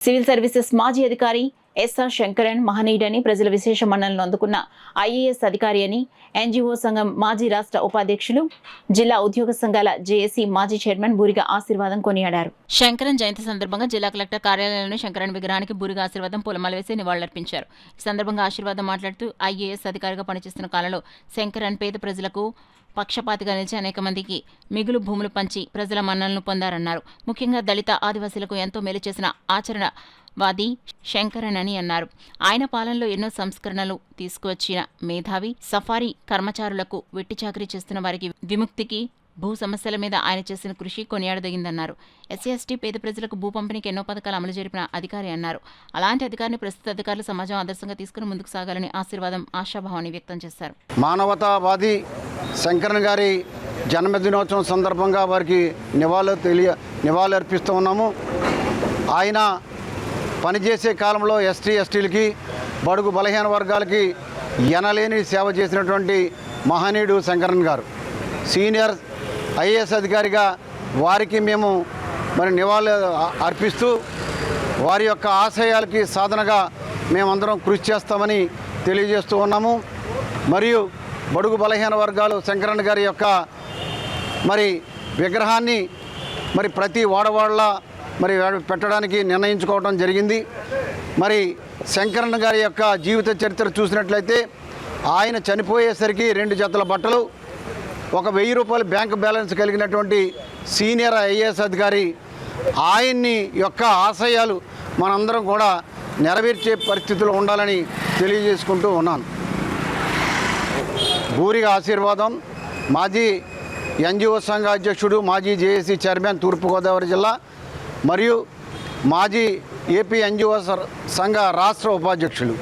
Civil services మాజీ అధికారి SR Shankaran మహనీయుడని ప్రజల విశేష మన్ననలు అందుకున్న ఐఏఎస్ అధికారి అని ఎన్జీఓ సంఘం మాజీ రాష్ట్ర ఉపాధ్యక్షులు జిల్లా ఉద్యోగ సంఘాల జేఏసీ మాజీ చైర్మన్ బూరిగా ఆశీర్వాదం కొనియాడారు. శంకరన్ జయంతి సందర్భంగా జిల్లా కలెక్టర్ కార్యాలయంలోని శంకరన్ విగ్రహానికి బూరిగా ఆశీర్వాదం పూలమాల వేసి నివాళులర్పించారు. ఈ సందర్భంగా ఆశీర్వాదం మాట్లాడుతూ ఐఏఎస్ అధికారిగా పనిచేస్తున్న కాలంలో శంకరన్ పేద ప్రజలకు పక్షపాతిగా నిలిచి అనేక మందికి మిగులు భూములు పంచి ప్రజల మన్ననలను పొందారన్నారు. ముఖ్యంగా దళిత ఆదివాసీలకు ఎంతో మేలు చేసిన ఆచరణవాది శంకరన్ అని అన్నారు. ఆయన పాలనలో ఎన్నో సంస్కరణలు తీసుకువచ్చిన మేధావి, సఫారీ కర్మచారులకు వెట్టి చాకరీ చేస్తున్న వారికి విముక్తికి, భూ సమస్యల మీద ఆయన చేసిన కృషి కొనియాడదగిందన్నారు. ఎస్సీ/ఎస్టీ పేద ప్రజలకు భూ పంపిణీకి ఎన్నో పథకాలు అమలు జరిపిన అధికారి అన్నారు. అలాంటి అధికారిని ప్రస్తుత అధికారులు సమాజం ఆదర్శంగా తీసుకుని ముందుకు సాగాలని ఆశీర్వాదం ఆశాభావాన్ని వ్యక్తం చేశారు. మానవతావాది శంకరన్ గారి జన్మదినోత్సవం సందర్భంగా వారికి నివాళులర్పిస్తూ ఉన్నాము. ఆయన పనిచేసే కాలంలో ఎస్టీలకి, బడుగు బలహీన వర్గాలకి ఎనలేని సేవ చేసినటువంటి మహనీయుడు శంకరన్ గారు. సీనియర్ ఐఏఎస్ అధికారిగా వారికి మేము నివాళులు అర్పిస్తూ వారి యొక్క ఆశయాలకి సాధనగా మేమందరం కృషి చేస్తామని తెలియజేస్తూ ఉన్నాము. మరియు బడుగు బలహీన వర్గాలు శంకరన్ గారి యొక్క విగ్రహాన్ని ప్రతి వాడవాడలా పెట్టడానికి నిర్ణయించుకోవడం జరిగింది. శంకరన్ గారి యొక్క జీవిత చరిత్ర చూసినట్లయితే ఆయన చనిపోయేసరికి 2 జతల బట్టలు, ఒక 1000 రూపాయల బ్యాంక్ బ్యాలెన్స్ కలిగినటువంటి సీనియర్ ఐఏఎస్ అధికారి. ఆయన్ని యొక్క ఆశయాలు మనందరం కూడా నెరవేర్చే పరిస్థితుల్లో ఉండాలని తెలియజేసుకుంటూ ఉన్నాను. బూరిగా ఆశీర్వాదం మాజీ ఎన్జీఓ సంఘ అధ్యక్షుడు, మాజీ జేఏసీ చైర్మన్ తూర్పుగోదావరి జిల్లా మరియు మాజీ ఏపీ ఎన్జీఓ సంఘ రాష్ట్ర ఉపాధ్యక్షులు.